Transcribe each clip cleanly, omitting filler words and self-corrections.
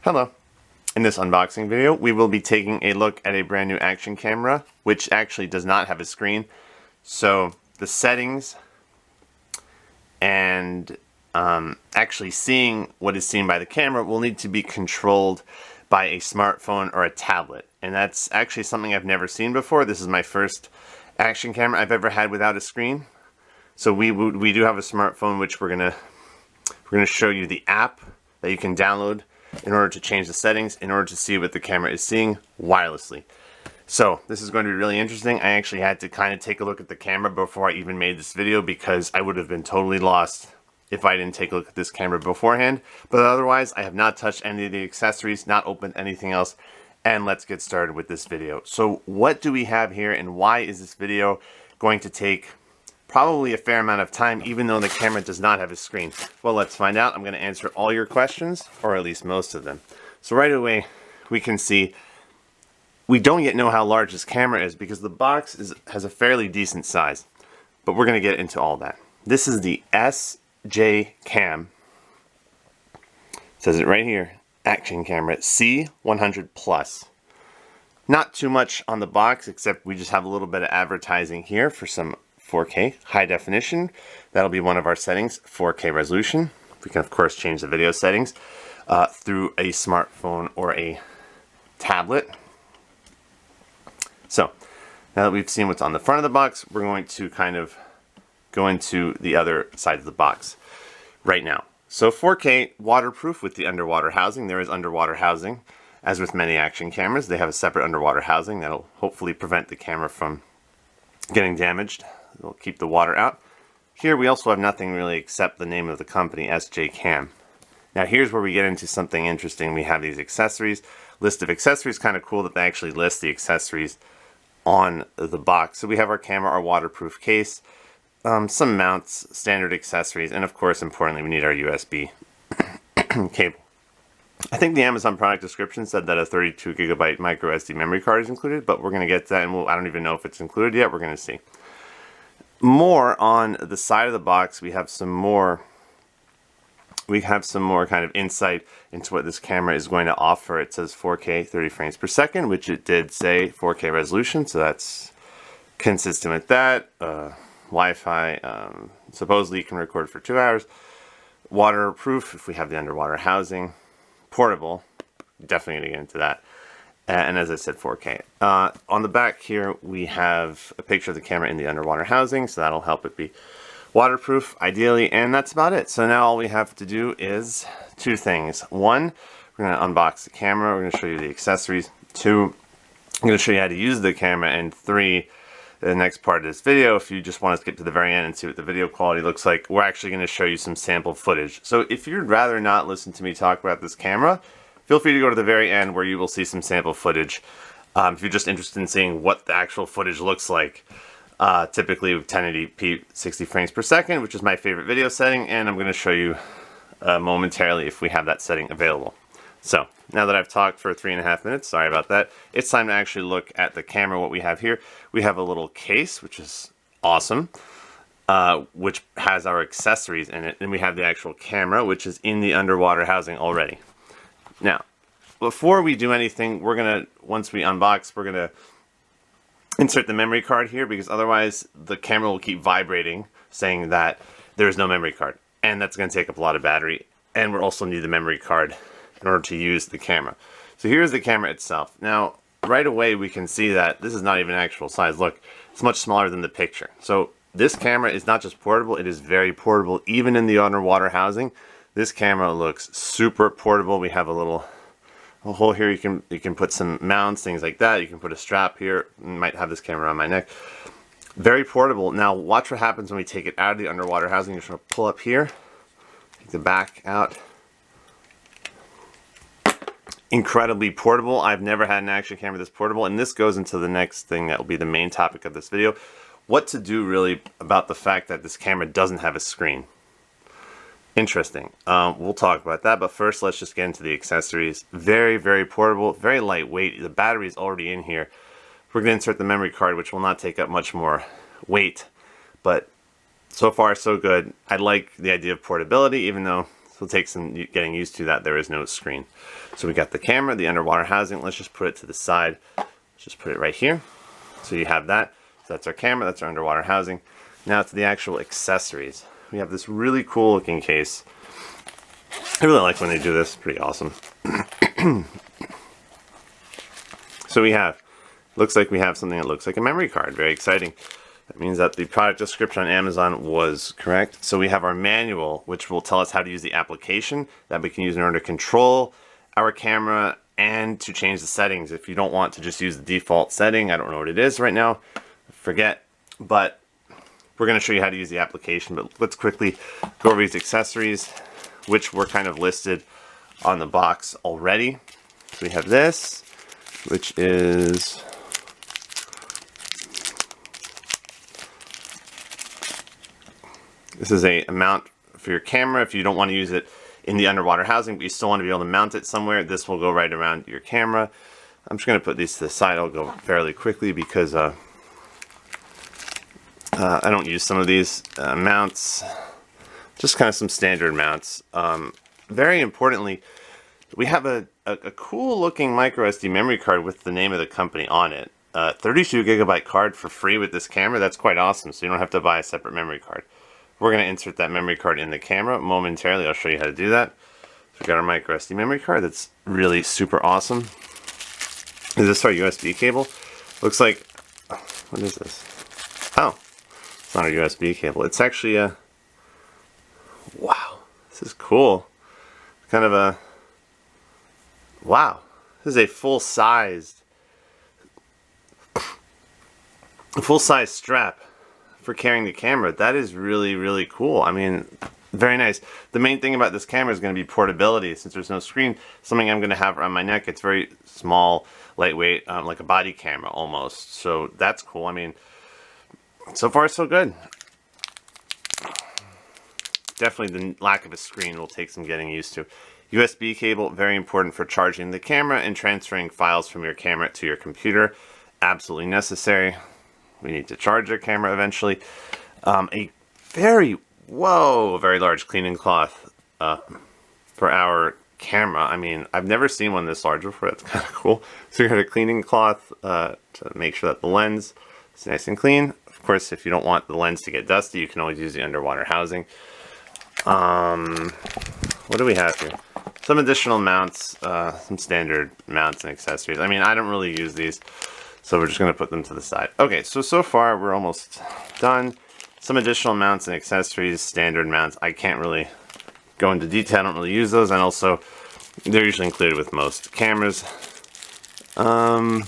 Hello. In this unboxing video, we will be taking a look at a brand new action camera, which actually does not have a screen. So the settings and actually seeing what is seen by the camera will need to be controlled by a smartphone or a tablet. And that's actually something I've never seen before. This is my first action camera I've ever had without a screen. So we do have a smartphone, which we're gonna show you the app that you can download in order to change the settings, in order to see what the camera is seeing wirelessly. So this is going to be really interesting. I actually had to kind of take a look at the camera before I even made this video because I would have been totally lost if I didn't take a look at this camera beforehand. But otherwise, I have not touched any of the accessories, not opened anything else, and let's get started with this video. So what do we have here, and why is this video going to take probably a fair amount of time, even though the camera does not have a screen? Well, let's find out. I'm going to answer all your questions, or at least most of them. So right away, we can see we don't yet know how large this camera is because the box has a fairly decent size, but we're going to get into all that. This is the SJCAM. It says it right here, action camera, C100 Plus. Not too much on the box, except we just have a little bit of advertising here for some 4K high definition. That'll be one of our settings, 4K resolution. We can of course change the video settings through a smartphone or a tablet. So now that we've seen what's on the front of the box, we're going to kind of go into the other side of the box right now. So 4K waterproof with the underwater housing. There is underwater housing. As with many action cameras, they have a separate underwater housing that'll hopefully prevent the camera from getting damaged. It'll keep the water out. Here we also have nothing really except the name of the company, SJCAM. Now here's where we get into something interesting. We have these accessories. List of accessories, kind of cool that they actually list the accessories on the box. So we have our camera, our waterproof case, some mounts, standard accessories, and of course, importantly, we need our USB cable. I think the Amazon product description said that a 32 gigabyte micro SD memory card is included, but we're going to get to that, and I don't even know if it's included yet. We're going to see. More on the side of the box, we have some more kind of insight into what this camera is going to offer. It says 4K 30 frames per second, which it did say 4K resolution, so that's consistent with that. Wi-Fi, supposedly you can record for 2 hours. Waterproof if we have the underwater housing. Portable, definitely going to get into that. And as I said, 4K. On the back here, we have a picture of the camera in the underwater housing, so that'll help it be waterproof, ideally, and that's about it. So now all we have to do is two things. One, we're going to unbox the camera. We're going to show you the accessories. Two, I'm going to show you how to use the camera. And three, the next part of this video, if you just want to skip to the very end and see what the video quality looks like, we're actually going to show you some sample footage. So if you'd rather not listen to me talk about this camera, feel free to go to the very end where you will see some sample footage. If you're just interested in seeing what the actual footage looks like, typically with 1080p 60 frames per second, which is my favorite video setting, and I'm going to show you momentarily if we have that setting available. So now that I've talked for 3.5 minutes, sorry about that, it's time to actually look at the camera. What we have here, we have a little case, which is awesome, which has our accessories in it, and we have the actual camera, which is in the underwater housing already. Now, before we do anything, once we unbox, we're gonna insert the memory card here, because otherwise the camera will keep vibrating saying that there's no memory card, and that's going to take up a lot of battery, and we'll also need the memory card in order to use the camera. So here's the camera itself. Now right away we can see that this is not even actual size. Look, it's much smaller than the picture. So this camera is not just portable, it is very portable. Even in the underwater housing, this camera looks super portable. We have a hole here. You can put some mounts, things like that. You can put a strap here. You might have this camera on my neck. Very portable. Now watch what happens when we take it out of the underwater housing. You're just going to pull up here, take the back out. Incredibly portable. I've never had an action camera this portable, and this goes into the next thing that will be the main topic of this video. What to do really about the fact that this camera doesn't have a screen. Interesting. We'll talk about that, but first let's just get into the accessories. Very, very portable, very lightweight. The battery is already in here. We're going to insert the memory card, which will not take up much more weight, but so far so good. I like the idea of portability, even though it's So it takes some getting used to that there is no screen. So we got the camera, the underwater housing. Let's just put it to the side. Let's just put it right here. So you have that. So that's our camera, that's our underwater housing. Now to the actual accessories. We have this really cool looking case. I really like when they do this, pretty awesome. So we have, looks like we have something that looks like a memory card, very exciting. That means that the product description on Amazon was correct. So we have our manual, which will tell us how to use the application that we can use in order to control our camera and to change the settings. If you don't want to just use the default setting, I don't know what it is right now, forget, but we're going to show you how to use the application. But let's quickly go over these accessories, which were kind of listed on the box already. So we have this, which is a mount for your camera. If you don't want to use it in the underwater housing, but you still want to be able to mount it somewhere, this will go right around your camera. I'm just going to put these to the side. I'll go fairly quickly because I don't use some of these mounts. Just kind of some standard mounts. Very importantly, we have a cool looking micro SD memory card with the name of the company on it. 32 gigabyte card for free with this camera. That's quite awesome, so you don't have to buy a separate memory card. We're going to insert that memory card in the camera momentarily. I'll show you how to do that. So we've got our micro SD memory card. That's really super awesome. Is this our USB cable? Looks like, what is this? Oh, it's not a USB cable. It's actually a, wow, this is cool. Kind of a, wow, this is a full-sized strap for carrying the camera. That is really, really cool. I mean, very nice. The main thing about this camera is going to be portability. Since there's no screen, something I'm going to have around my neck. It's very small, lightweight, like a body camera almost. So that's cool. I mean, so far so good. Definitely the lack of a screen will take some getting used to. USB cable, very important for charging the camera and transferring files from your camera to your computer. Absolutely necessary. We need to charge our camera eventually. A very large cleaning cloth for our camera. I mean, I've never seen one this large before. That's kind of cool. So you got a cleaning cloth to make sure that the lens is nice and clean. Of course, if you don't want the lens to get dusty, you can always use the underwater housing. What do we have here? Some additional mounts, some standard mounts and accessories. I mean, I don't really use these, so we're just going to put them to the side. Okay, so far we're almost done. Some additional mounts and accessories, standard mounts. I can't really go into detail. I don't really use those, and also they're usually included with most cameras. So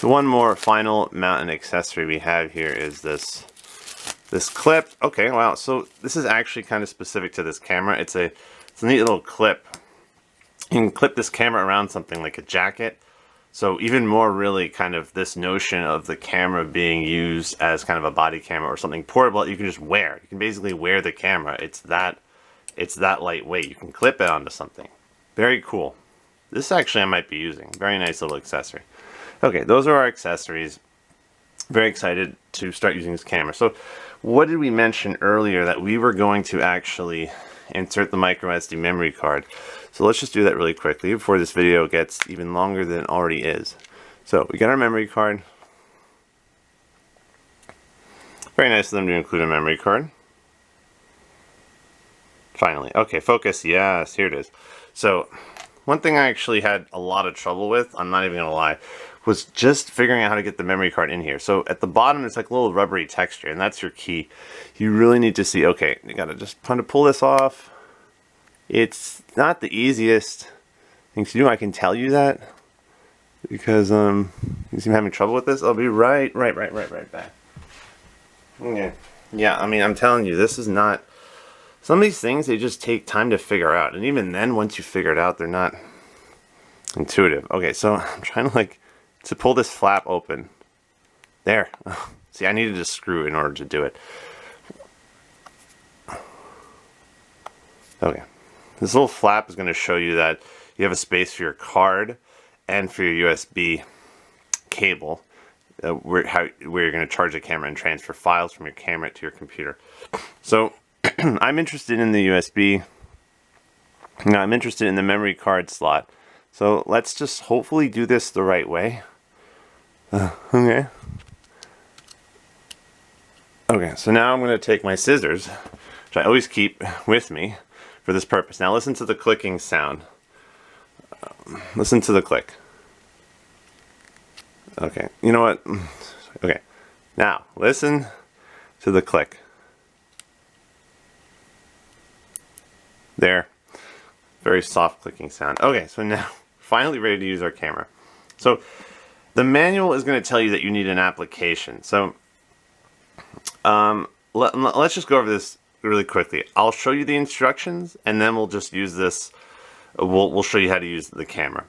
one more final mount and accessory we have here is this clip. Okay, wow. So this is actually kind of specific to this camera. It's a neat little clip. You can clip this camera around something like a jacket. So even more really kind of this notion of the camera being used as kind of a body camera or something portable that you can just wear. You can basically wear the camera. It's that lightweight. You can clip it onto something. Very cool. This actually I might be using. Very nice little accessory. Okay, those are our accessories. Very excited to start using this camera. So what did we mention earlier? That we were going to actually insert the micro SD memory card. So let's just do that really quickly before this video gets even longer than it already is. So we got our memory card. Very nice of them to include a memory card. Finally. Okay, focus. Yes, here it is. So one thing I actually had a lot of trouble with, I'm not even going to lie, was just figuring out how to get the memory card in here. So at the bottom, it's like a little rubbery texture, and that's your key. You really need to see, okay, you got to just kind of pull this off. It's not the easiest thing to do, I can tell you that, because you seem having trouble with this. I'll be right back. Okay. Yeah, I mean, I'm telling you, this is not, some of these things, they just take time to figure out, and even then, once you figure it out, they're not intuitive. Okay, so I'm trying to pull this flap open. There. See, I needed a screw in order to do it. Okay. This little flap is going to show you that you have a space for your card and for your USB cable, where you're going to charge the camera and transfer files from your camera to your computer. So I'm interested in the USB Now I'm interested in the memory card slot. So let's just hopefully do this the right way. Okay. Okay, so now I'm going to take my scissors, which I always keep with me for this purpose. Now listen to the clicking sound. Listen to the click. Okay, you know what? Okay, now listen to the click. There. Very soft clicking sound. Okay, so now finally ready to use our camera. So the manual is going to tell you that you need an application. So let's just go over this really quickly. I'll show you the instructions, and then we'll just use this. We'll show you how to use the camera.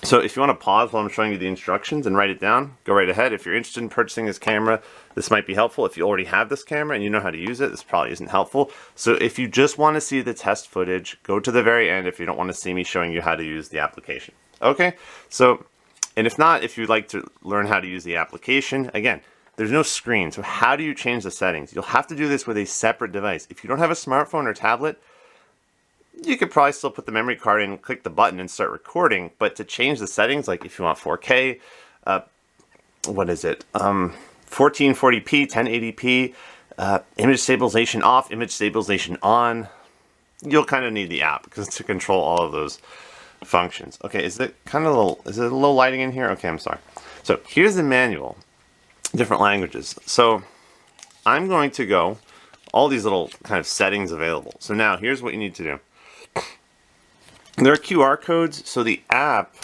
So if you want to pause while I'm showing you the instructions and write it down, go right ahead. If you're interested in purchasing this camera, this might be helpful. If you already have this camera and you know how to use it, this probably isn't helpful. So if you just want to see the test footage, go to the very end if you don't want to see me showing you how to use the application. Okay, so, and if not, if you'd like to learn how to use the application, again, there's no screen. So how do you change the settings? You'll have to do this with a separate device. If you don't have a smartphone or tablet, you could probably still put the memory card in, click the button and start recording, but to change the settings, like if you want 4K, what is it, 1440p, 1080p, image stabilization off, image stabilization on, you'll kind of need the app because to control all of those functions. Okay, is it kind of low, is it a low lighting in here? Okay, I'm sorry. So here's the manual, different languages. So I'm going to go, all these little kind of settings available. So now here's what you need to do. There are QR codes, so the app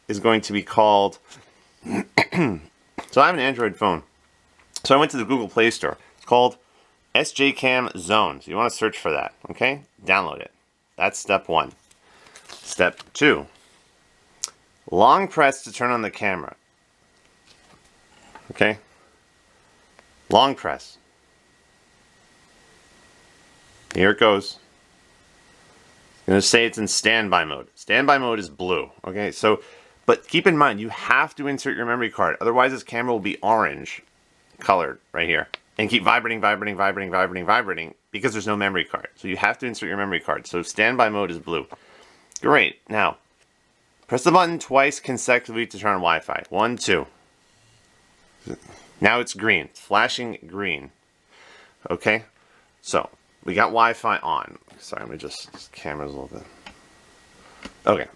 is going to be called, so I have an Android phone. So I went to the Google Play Store. It's called SJCAM Zone. So you want to search for that, okay? Download it. That's step one. Step two, long press to turn on the camera. Okay? Long press. Here it goes. I'm going to say it's in standby mode. Standby mode is blue. Okay, so, but keep in mind, you have to insert your memory card. Otherwise, this camera will be orange colored right here. And keep vibrating, vibrating, vibrating, vibrating, vibrating because there's no memory card. So you have to insert your memory card. So standby mode is blue. Great. Now, press the button twice consecutively to turn on Wi-Fi. 1, 2. Now it's green. It's flashing green. Okay, so we got Wi-Fi on. Sorry, let me just, this camera's a little bit. Okay.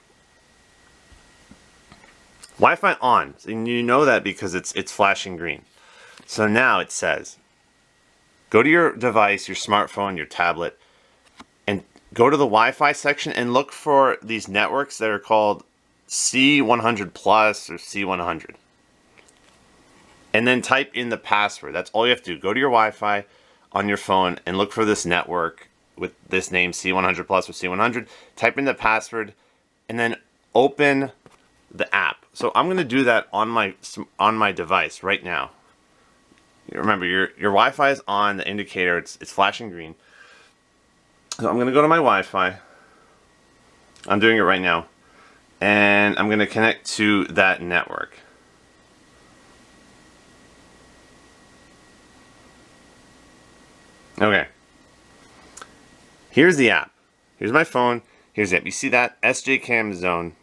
Wi-Fi on. And you know that because it's flashing green. So now it says, go to your device, your smartphone, your tablet, and go to the Wi-Fi section and look for these networks that are called C100 Plus or C100. And then type in the password. That's all you have to do. Go to your Wi-Fi on your phone and look for this network with this name C100 Plus or C100. Type in the password and then open the app. So I'm going to do that on my device right now. Remember, your Wi-Fi is on, the indicator, it's flashing green. So I'm going to go to my Wi-Fi. I'm doing it right now. And I'm going to connect to that network. Okay. Here's the app. Here's my phone. Here's the app. You see that? SJCAM Zone.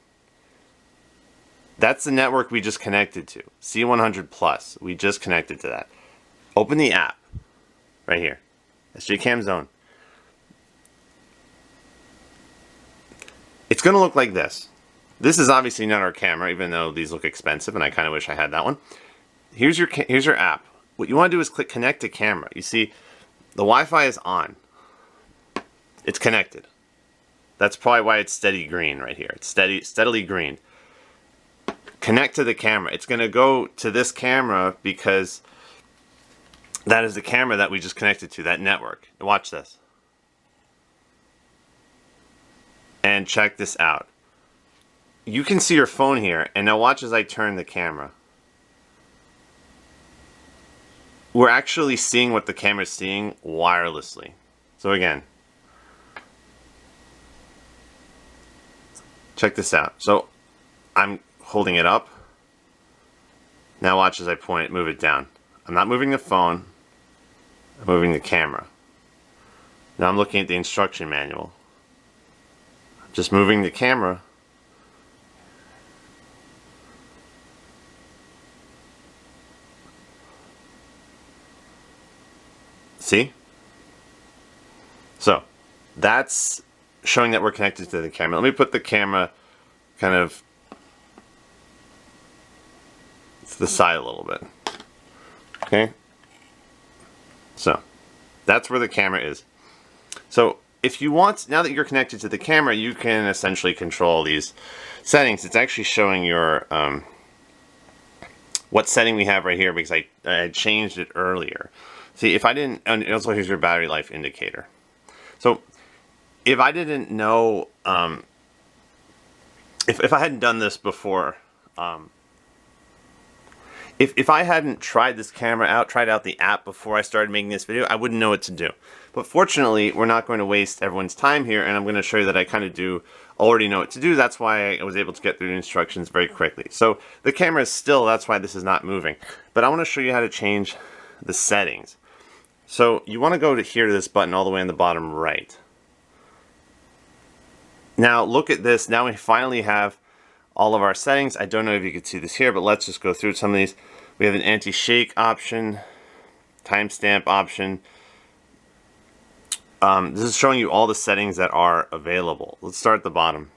That's the network we just connected to. C100 Plus. We just connected to that. Open the app. Right here. SJCAM Zone. It's going to look like this. This is obviously not our camera, even though these look expensive, and I kind of wish I had that one. Here's your app. What you want to do is click Connect to Camera. You see, the Wi-Fi is on. It's connected. That's probably why it's steady green right here. It's steadily green. Connect to the camera. It's going to go to this camera because that is the camera that we just connected to, that network. Watch this. And check this out. You can see your phone here, and now watch as I turn the camera. We're actually seeing what the camera's seeing wirelessly. So again, check this out. So I'm holding it up. Now watch as I point it, move it down. I'm not moving the phone, I'm moving the camera. Now I'm looking at the instruction manual. just moving the camera. See? So that's showing that we're connected to the camera. Let me put the camera kind of to the side a little bit. Okay? So that's where the camera is. So if you want, now that you're connected to the camera, you can essentially control these settings. It's actually showing your what setting we have right here, because I changed it earlier. See, if I didn't, and also here's your battery life indicator. So if I didn't know, if I hadn't done this before, if I hadn't tried this camera out, tried out the app before I started making this video, I wouldn't know what to do. But fortunately, we're not going to waste everyone's time here, and I'm going to show you that I kind of already know what to do. That's why I was able to get through the instructions very quickly. So the camera is still, that's why this is not moving. But I want to show you how to change the settings. So you want to go to here to this button all the way in the bottom right. Now look at this. Now we finally have all of our settings. I don't know if you can see this here, but let's just go through some of these. We have an anti-shake option, timestamp option. This is showing you all the settings that are available. Let's start at the bottom.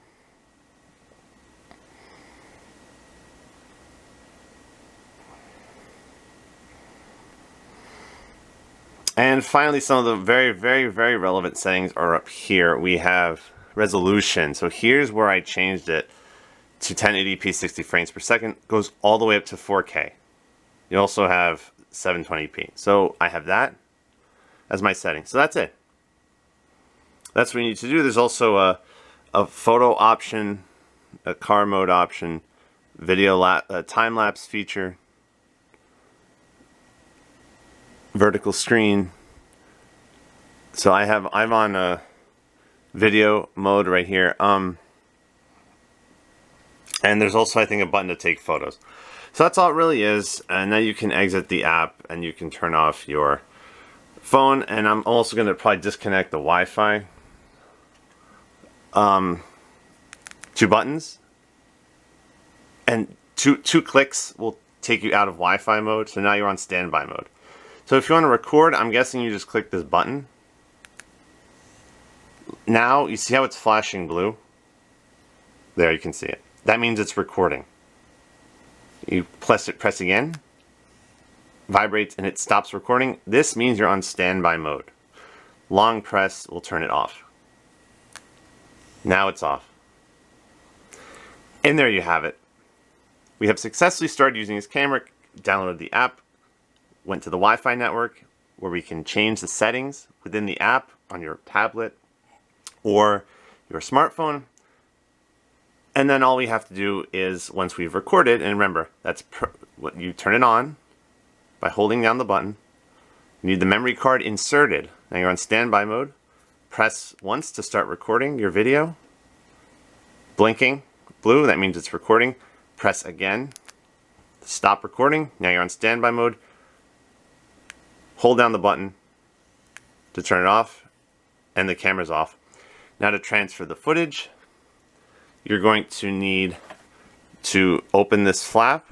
And finally, some of the very, very, very relevant settings are up here. We have resolution. So here's where I changed it to 1080p 60 frames per second. Goes all the way up to 4K. You also have 720p. So I have that as my setting. So that's it. That's what you need to do. There's also a photo option, a car mode option, video time-lapse feature, vertical screen. So I'm on a video mode right here. And there's also, I think, a button to take photos. So that's all it really is. And now you can exit the app and you can turn off your phone. And I'm also going to probably disconnect the Wi-Fi. 2 buttons. And two clicks will take you out of Wi-Fi mode. So now you're on standby mode. So if you want to record, I'm guessing you just click this button. Now, you see how it's flashing blue? There, you can see it. That means it's recording. You press again, vibrates, and it stops recording. This means you're on standby mode. Long press will turn it off. Now it's off. And there you have it. We have successfully started using this camera, downloaded the app, went to the Wi-Fi network, where we can change the settings within the app on your tablet or your smartphone. And then all we have to do is, once we've recorded, and remember, that's what you turn it on by holding down the button. You need the memory card inserted. Now you're on standby mode. Press once to start recording your video. Blinking blue, that means it's recording. Press again to stop recording. Now you're on standby mode. Hold down the button to turn it off, and the camera's off. Now to transfer the footage, you're going to need to open this flap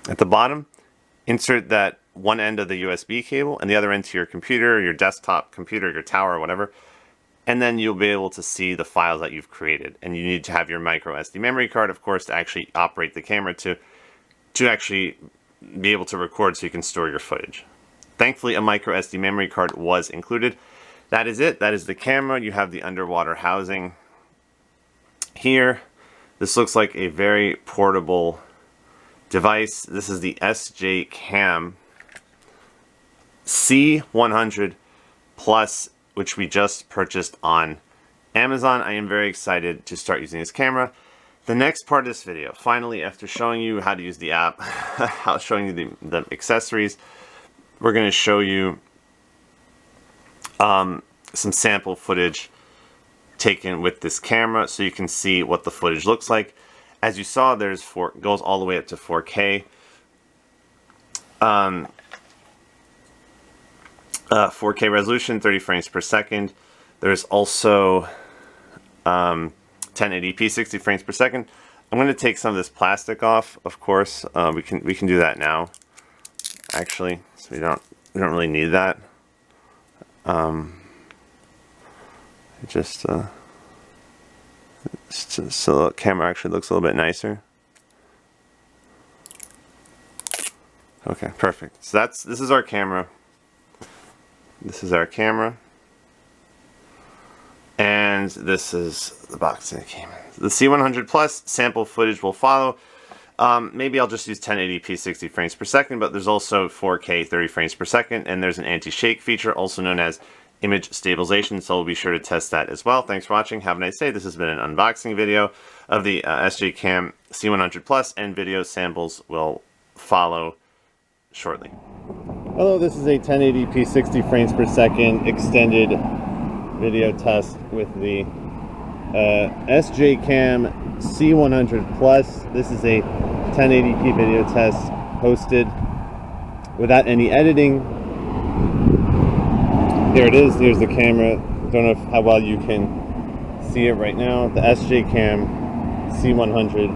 at the bottom, insert that one end of the USB cable and the other end to your computer, your desktop computer, your tower, or whatever, and then you'll be able to see the files that you've created. And you need to have your micro SD memory card, of course, to actually operate the camera to actually be able to record so you can store your footage. Thankfully, a micro SD memory card was included. That is it. That is the camera. You have the underwater housing here. This looks like a very portable device. This is the SJCAM C100 Plus, which we just purchased on Amazon. I am very excited to start using this camera. The next part of this video, finally, after showing you how to use the app, showing you the accessories, we're going to show you some sample footage taken with this camera so you can see what the footage looks like. As you saw, goes all the way up to 4K. 4K resolution, 30 frames per second. There's also 1080p, 60 frames per second. I'm going to take some of this plastic off, of course. We can do that now, actually. So we don't really need that. So the camera actually looks a little bit nicer. Okay, perfect. So this is our camera. This is our camera. And this is the box that it came in. The C100 Plus sample footage will follow. Maybe I'll just use 1080p 60 frames per second, but there's also 4K 30 frames per second, and there's an anti-shake feature, also known as image stabilization, so we'll be sure to test that as well. Thanks for watching. Have a nice day. This has been an unboxing video of the SJCAM C100 Plus, and video samples will follow shortly. Hello, this is a 1080p 60 frames per second extended video test with the SJCAM C100 Plus. This is a 1080p video test hosted without any editing. Here it is. Here's the camera. Don't know how well you can see it right now. The SJCAM C100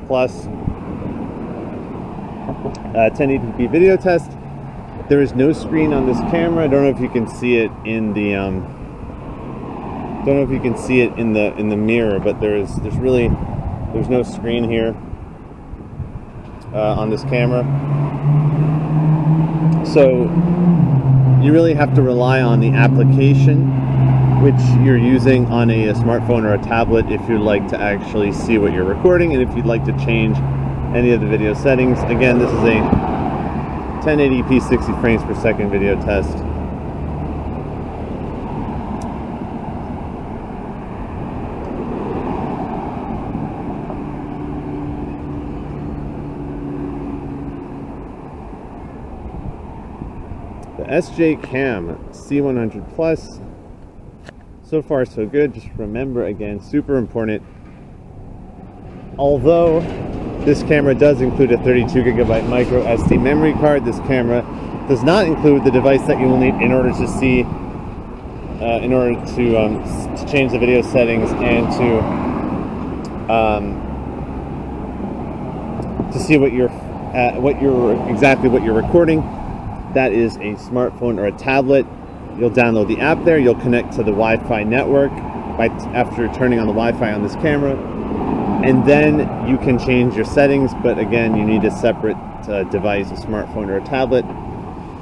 Plus 1080p video test. There is no screen on this camera. I don't know if you can see it in the in the mirror, but there's no screen here on this camera. So you really have to rely on the application which you're using on a smartphone or a tablet if you'd like to actually see what you're recording, and if you'd like to change any of the video settings. Again, this is a 1080p 60 frames per second video test. The SJCAM C100 Plus, so far so good. Just remember, again, super important, although this camera does include a 32GB micro SD memory card, this camera does not include the device that you will need in order to see, in order to change the video settings and to see what you're recording. That is a smartphone or a tablet. You'll download the app there. You'll connect to the Wi-Fi network after turning on the Wi-Fi on this camera, and then you can change your settings. But again, you need a separate device, a smartphone or a tablet,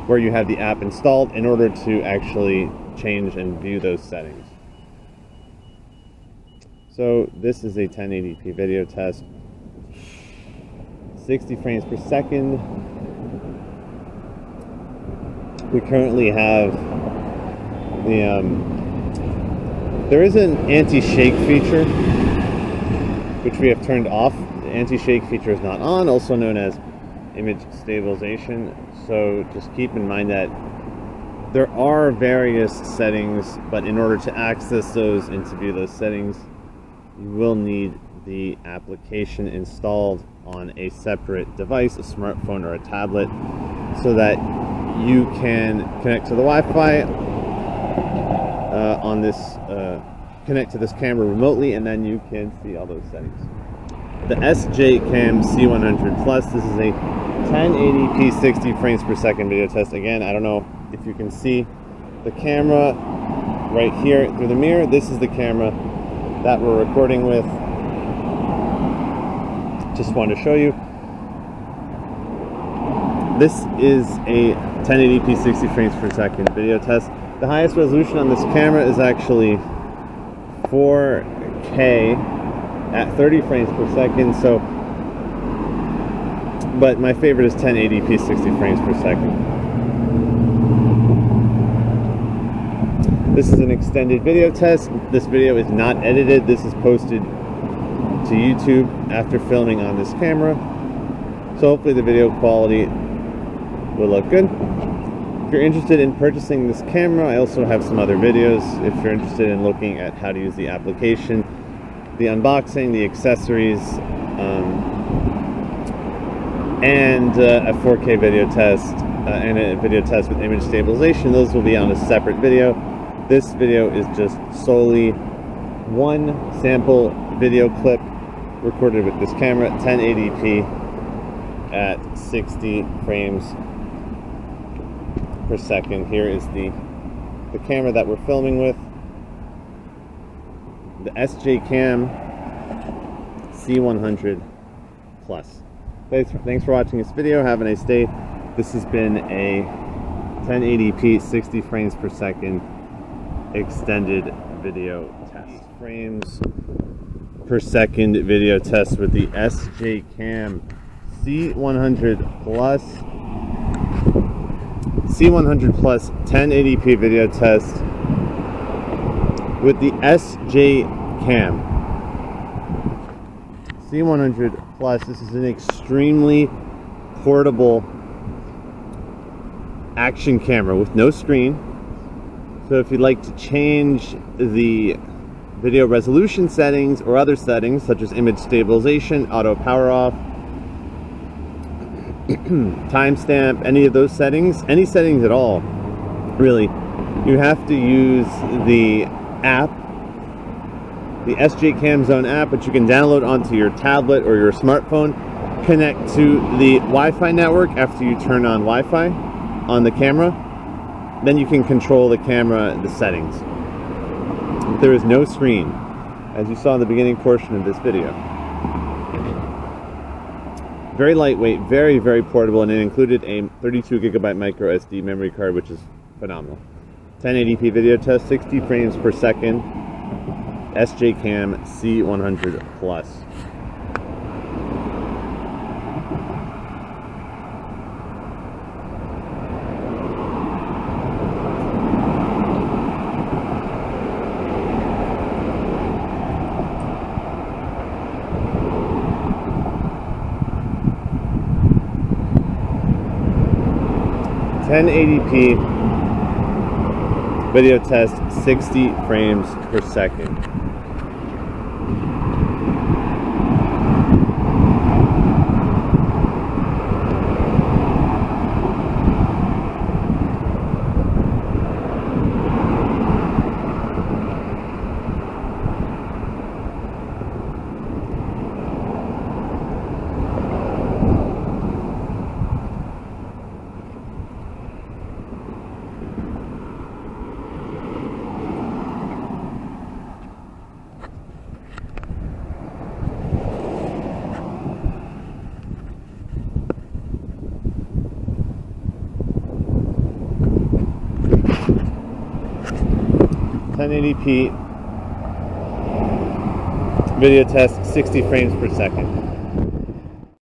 where you have the app installed in order to actually change and view those settings. So this is a 1080p video test, 60 frames per second. We currently have the there is an anti-shake feature which we have turned off. The anti-shake feature is not on, also known as image stabilization. So just keep in mind that there are various settings, but in order to access those and to view those settings, you will need the application installed on a separate device, a smartphone or a tablet, so that you can connect to the Wi-Fi on this, connect to this camera remotely, and then you can see all those settings. The SJCAM C100 Plus, this is a 1080p 60 frames per second video test. Again, I don't know if you can see the camera right here through the mirror. This is the camera that we're recording with. Just wanted to show you. This is a 1080p 60 frames per second video test. The highest resolution on this camera is actually 4K at 30 frames per second. So, but my favorite is 1080p 60 frames per second. This is an extended video test. This video is not edited. This is posted to YouTube after filming on this camera. So hopefully the video quality will look good. If you're interested in purchasing this camera, I also have some other videos. If you're interested in looking at how to use the application, the unboxing, the accessories, and a 4K video test, and a video test with image stabilization. Those will be on a separate video. This video is just solely one sample video clip recorded with this camera, 1080p at 60 frames per second. Here is the camera that we're filming with, the SJCAM C100 Plus. Thanks for watching this video. Have a nice day. This has been a 1080p 60 frames per second extended video test. Frames per second video test with the SJCAM C100 Plus. C100 Plus 1080p video test with the SJCAM C100 Plus. This is an extremely portable action camera with no screen. So if you'd like to change the video resolution settings or other settings such as image stabilization, auto power off, timestamp, any of those settings, any settings at all, really, you have to use the app, the SJCAM Zone app, which you can download onto your tablet or your smartphone, connect to the Wi-Fi network after you turn on Wi-Fi on the camera. Then you can control the camera, the settings. There is no screen, as you saw in the beginning portion of this video. Very lightweight, very, very portable, and it included a 32GB micro SD memory card, which is phenomenal. 1080p video test, 60 frames per second, SJCAM C100 Plus. (1080p) video test, 60 frames per second. (1080p) video test, 60 frames per second.